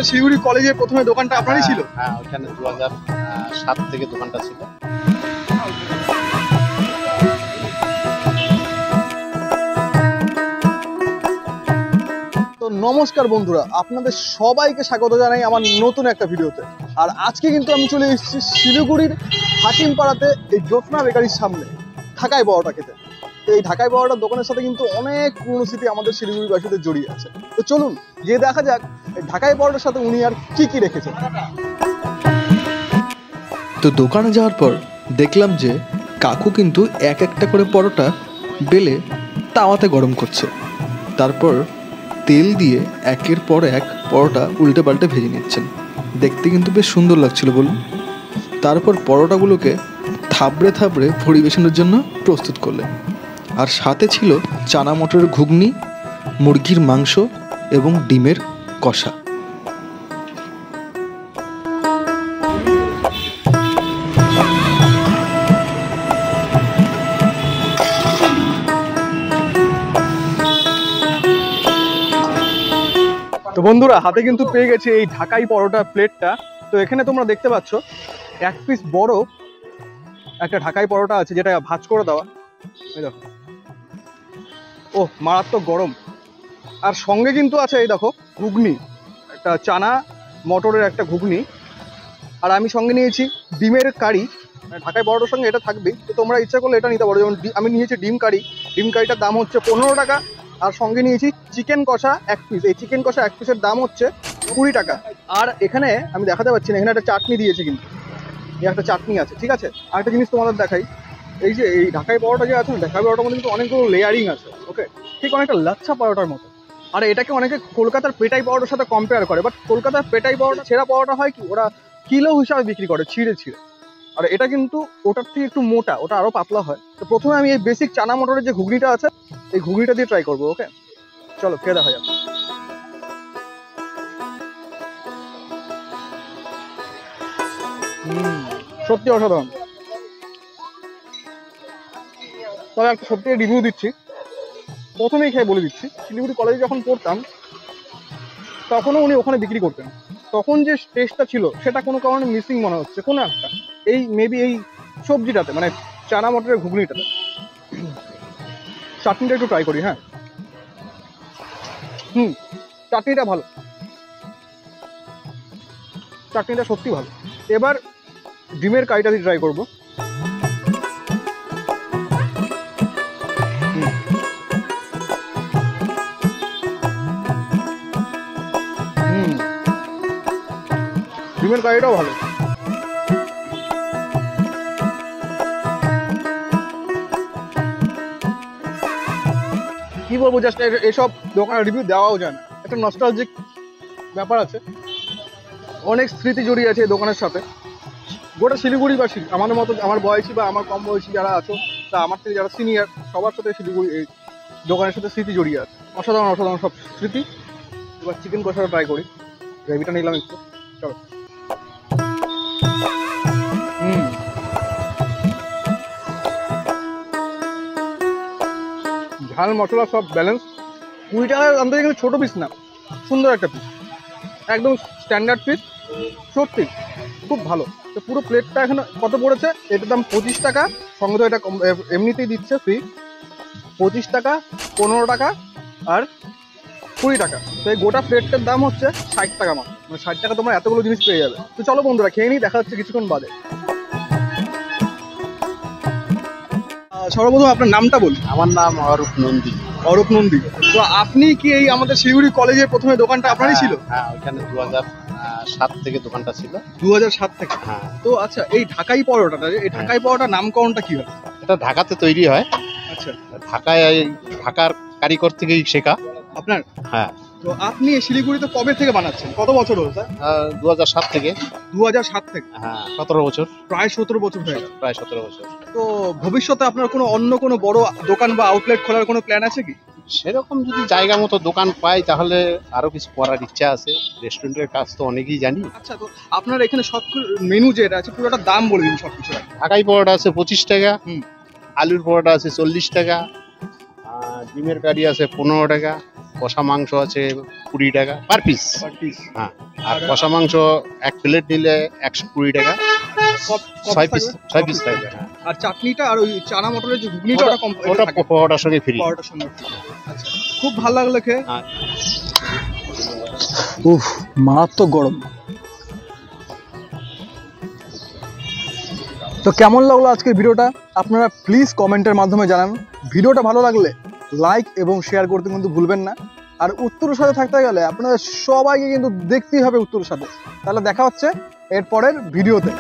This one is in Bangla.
আমাদের শিলিগুড়ি কলেজে প্রথমে দোকানটা আপনারই ছিল? হ্যাঁ, ওখানে 2007 থেকে দোকানটা ছিল। তো নমস্কার বন্ধুরা, আপনাদের সবাইকে স্বাগত জানাই আমার নতুন একটা ভিডিওতে। আর আজকে কিন্তু আমি চলে এসেছি শিলিগুড়ির হাকিমপাড়াতে এই জ্যোৎস্না বেকারির সামনে ঢাকাই পরোটা খেতে। তো এই ঢাকাই পরোটার দোকানের সাথে কিন্তু অনেক পুরনো স্মৃতি আমাদের শিলিগুড়িবাসীদের জড়িয়ে আছে। তো চলুন গিয়ে দেখা যাক এই ঢাকাই পরোটার সাথে উনি আর কি রেখেছেন। তো দোকানে যাওয়ার পর দেখলাম যে কাকু কিন্তু এক একটা করে পরোটা বেলে তাওয়াতে গরম করছে, তারপর তেল দিয়ে একের পর এক পরোটা উল্টে পাল্টে ভেজে নিচ্ছেন। দেখতে কিন্তু বেশ সুন্দর লাগছিল বলুন। তারপর পরোটাগুলোকে থাবড়ে থাবড়ে পরিবেশনের জন্য প্রস্তুত করলেন। আর সাথে ছিল চানা মটরের ঘুগনি, মুরগির মাংস এবং ডিমের কষা। তো বন্ধুরা, হাতে কিন্তু পেয়ে গেছি এই ঢাকাই পরোটা প্লেটটা। তো এখানে তোমরা দেখতে পাচ্ছ এক পিস বড় একটা ঢাকাই পরোটা আছে, যেটা ভাঁজ করে দেওয়া। এই দেখো, ও মারাত্মক গরম। আর সঙ্গে কিন্তু আছে এই দেখো ঘুগনি, একটা চানা মটরের একটা ঘুগনি। আর আমি সঙ্গে নিয়েছি ডিমের কারি। ঢাকাই পরোটার সঙ্গে এটা থাকবেই, তো তোমরা ইচ্ছা করলে এটা নিতে পারো। যেমন আমি নিয়েছি ডিম কারি। ডিম কারিটার দাম হচ্ছে 15 টাকা। আর সঙ্গে নিয়েছি চিকেন কষা এক পিস। এই চিকেন কষা এক পিসের দাম হচ্ছে 20 টাকা। আর এখানে আমি দেখাতে পারছি না, এখানে একটা চাটনি দিয়েছে, কিন্তু এই একটা চাটনি আছে, ঠিক আছে। আর একটা জিনিস তোমাদের দেখাই, এই যে এই ঢাকাই পরোটা যে আছে না, ঢাকাই পরোটার মধ্যে কিন্তু অনেকগুলো লেয়ারিং আছে, ওকে, ঠিক অনেকটা লাচ্ছা পরোটার মতো। আর এটাকে অনেকে কলকাতার পেটাই পরোটার সাথে কম্পেয়ার করে, বাট কলকাতার পেটাই পরোটা ছেঁড়া পরোটা হয় কি, ওরা কিলো হিসাবে বিক্রি করে, ছিঁড়ে ছিঁড়ে। আর এটা কিন্তু ওটার থেকে একটু মোটা, ওটা আরো পাতলা হয়। তো প্রথমে আমি এই বেসিক চানা মটরের যে ঘুগনিটা আছে, এই ঘুগনিটা দিয়ে ট্রাই করবো, ওকে। চলো খেয়ে দেখা যাক। সত্যি অসাধারণ। তবে একটা সত্যি রিভিউ দিচ্ছি, প্রথমেই খেয়ে বলে দিচ্ছি, শিলিগুড়ি কলেজে যখন পড়তাম তখনও উনি ওখানে বিক্রি করতেন। তখন যে টেস্টটা ছিল সেটা কোনো কারণে মিসিং মনে হচ্ছে, কোনো একটা এই মেবি এই সবজিটাতে, মানে চানা মটরের ঘুগনিটাতে। চাটনিটা একটু ট্রাই করি, হ্যাঁ। চাটনিটা ভালো, চাটনিটা সত্যি ভালো। এবার ডিমের কারিটা দিয়ে ট্রাই করবো। ডিমের কারিটাও ভালো। কি বলবো, জাস্ট এসব দোকানের রিভিউ দেওয়াও যায় না, একটা নস্টালজিক ব্যাপার আছে, অনেক স্মৃতি জড়িয়ে আছে এই দোকানের সাথে। গোটা শিলিগুড়িবাসী, আমাদের মতো, আমার বয়সী বা আমার কম বয়সী যারা আছো, তা আমার থেকে যারা সিনিয়র, সবার সাথে শিলিগুড়ি এই দোকানের সাথে স্মৃতি জড়িয়ে আছে। অসাধারণ অসাধারণ সব স্মৃতি। এবার চিকেন কষাটা ট্রাই করি, গ্রেভিটা নিলাম একটু। চলো। ঝাল মশলা সব ব্যালেন্স। 20 টাকার আমাদের এখানে ছোটো পিস না, সুন্দর একটা পিস, একদম স্ট্যান্ডার্ড পিস, সত্যি খুব ভালো। তো পুরো প্লেটটা এখানে কত পড়েছে, এটার দাম 25 টাকা। সঙ্গে তো এটা এমনিতেই দিচ্ছে ফ্রি। 25 টাকা, 15 টাকা আর 20 টাকা। তো এই গোটা প্লেটটার দাম হচ্ছে 60 টাকা মাত্র। মানে 60 টাকা তোমরা এতগুলো জিনিস পেয়ে যাবে। তো চলো বন্ধুরা খেয়ে নিই, দেখা হচ্ছে কিছুক্ষণ বাদে। সর্বপ্রথম আপনার নামটা বলুন। আমার নাম অরূপ নন্দী। অরূপ নন্দী। তো আপনি কি এই আমাদের শিলিগুড়ি কলেজের প্রথমে দোকানটা আপনারই ছিল? হ্যাঁ, ওখানে 2007 থেকে দোকানটা ছিল। 2007 থেকে? হ্যাঁ। তো আচ্ছা, এই ঢাকাই পরোটাটা, এই ঢাকাই পরোটার নামকরণটা কি হয়? এটা ঢাকাতে তৈরি হয়। আচ্ছা, ঢাকার কারিগর থেকেই শেখা আপনার। হ্যাঁ। তো আপনি শিলিগুড়িতে কবে থেকে বানাচ্ছেন, কত বছর হলো স্যার? 2007 থেকে। 2007 থেকে? হ্যাঁ, 17 বছর। প্রায় 17 বছর হয়ে গেল। প্রায় 17 বছর। তো ভবিষ্যতে আপনার কোনো অন্য কোনো বড় দোকান বা আউটলেট খোলার কোনো প্ল্যান আছে কি? সেরকম যদি জায়গা মতো দোকান পাই তাহলে আরো কিছু করার ইচ্ছা আছে। রেস্টুরেন্টের কাজ তো অনেকেই জানি। আচ্ছা, তো আপনার এখানে সব মেনু যেটা আছে পুরোটা দাম বলে দিন সবকিছু। ঢাকাই পরোটা আছে 25 টাকা, আলুর পরোটা আছে 40 টাকা, ডিমের কারি আছে 15 টাকা, কষা মাংস আছে 20 টাকা পার পিস। হ্যাঁ, আর কষা মাংস 1 প্লেট নিলে 120 টাকা, 6 পিস থাকবে। হ্যাঁ, আর চাটনিটা আর ওই চানা মটরের যে ঘুগনিটা ওটা ওটা পরোটার সঙ্গে ফ্রি। পরোটার সঙ্গে। আচ্ছা, খুব ভালো লাগলো খেয়ে। হ্যাঁ। উফ, মারাত্মক গরম। তো কেমন লাগলো আজকের ভিডিওটা আপনারা প্লিজ কমেন্টের মাধ্যমে জানান। ভিডিওটা ভালো লাগলে লাইক এবং শেয়ার করতে কিন্তু ভুলবেন না। আর উত্তরের সাথে থাকতে গেলে আপনাদের সবাইকে কিন্তু দেখতেই হবে উত্তরের সাথে। তাহলে দেখা হচ্ছে এর পরের ভিডিওতে।